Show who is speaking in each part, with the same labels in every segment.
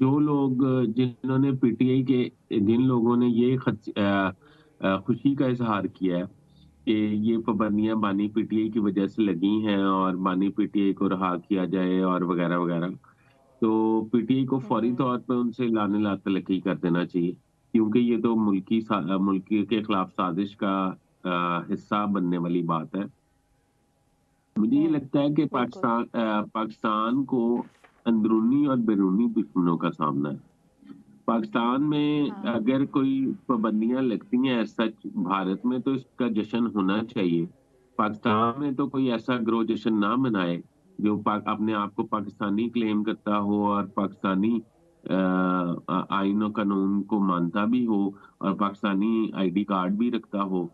Speaker 1: जो लोग जिन्होंने पीटीआई के जिन लोगों ने ये खुशी का इज़हार किया है कि ये पाबंदियाँ बानी पीटीआई की वजह से लगी हैं और बानी पीटीआई को रहा किया जाए और वगैरह-वगैरह। तो पीटीआई को फौरी
Speaker 2: हुँ,
Speaker 1: तौर पे उनसे लाने ला तल्लक़ी कर देना चाहिए, क्योंकि ये तो मुल्क के खिलाफ साज़िश का हिस्सा बनने वाली बात है। मुझे ये
Speaker 2: हुँ,
Speaker 1: लगता है कि
Speaker 2: बिल्कुल।
Speaker 1: पाकिस्तान को अंदरूनी और बैरूनी दुश्मनों का सामना है। पाकिस्तान में
Speaker 2: हाँ,
Speaker 1: अगर कोई पाबंदियाँ लगती हैं एज़ सच भारत में तो इसका जश्न होना चाहिए। पाकिस्तान में तो कोई ऐसा गिरोह जश्न ना मनाए जो अपने आप को पाकिस्तानी क्लेम करता हो और पाकिस्तानी आईन और कानून को मानता भी हो और पाकिस्तानी आईडी कार्ड भी रखता हो।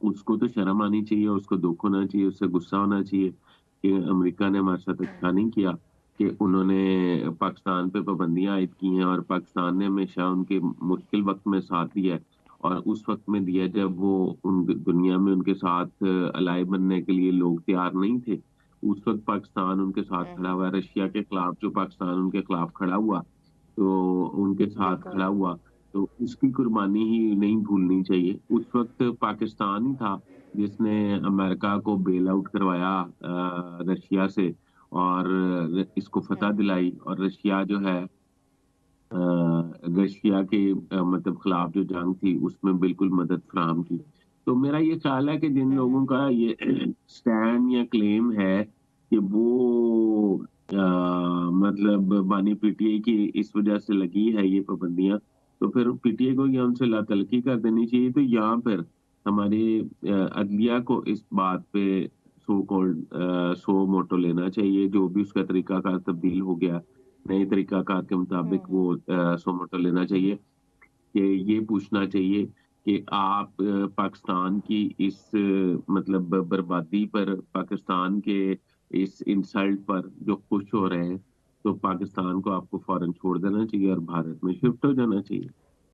Speaker 1: उसको तो शर्म आनी चाहिए, उसको दुःख होना चाहिए, उससे गुस्सा होना चाहिए कि अमेरिका ने हमारे साथ अच्छा
Speaker 2: हुँ,
Speaker 1: नहीं किया कि उन्होंने पाकिस्तान पे पाबंदियाँ आयद की हैं और पाकिस्तान ने हमेशा उनके मुश्किल वक़्त में साथ दिया है और उस वक़्त में दिया जब वो उन दुनिया में उनके साथ अलाय बनने के लिए लोग तैयार नहीं थे। उस वक़्त पाकिस्तान उनके साथ
Speaker 2: हुँ,
Speaker 1: खड़ा
Speaker 2: हुँ,
Speaker 1: हुआ, रशिया के खिलाफ जो पाकिस्तान उनके खिलाफ खड़ा हुआ, तो उनके साथ खड़ा
Speaker 2: बिल्कुल।
Speaker 1: हुआ। तो उसकी कुर्बानी ही नहीं भूलनी चाहिए। उस वक़्त पाकिस्तान ही था जिसने अमेरिका को बेल आउट करवाया रशिया से और इसको फतह
Speaker 2: हुँ,
Speaker 1: दिलाई और रशिया जो है रशिया के मतलब खिलाफ जो जंग थी उसमें बिल्कुल मदद फ़राहम की। तो मेरा ये ख़्याल है कि जिन
Speaker 2: हुँ,
Speaker 1: लोगों
Speaker 2: हुँ,
Speaker 1: का ये स्टैंड या क्लेम है कि वो मतलब बानी पीटीआई की इस वज़ह से लगी है ये पाबंदियाँ, तो फिर पीटीआई को या उनसे लातल्की कर देनी चाहिए तो या फिर हमारे अदलिया को इस बात पे सो मोटो लेना चाहिए, जो भी उसका तरीक़ाकार तब्दील हो गया। नए तरीक़ाकार के मुताबिक
Speaker 2: हुँ,
Speaker 1: वो
Speaker 2: हुँ,
Speaker 1: सोमोटो लेना चाहिए कि ये पूछना चाहिए कि आप पाकिस्तान की इस मतलब बर्बादी पर, पाकिस्तान के इस इंसल्ट पर जो खुश हो रहे हैं, तो पाकिस्तान को आपको फ़ौरन छोड़ देना चाहिए और भारत में शिफ्ट हो जाना चाहिए।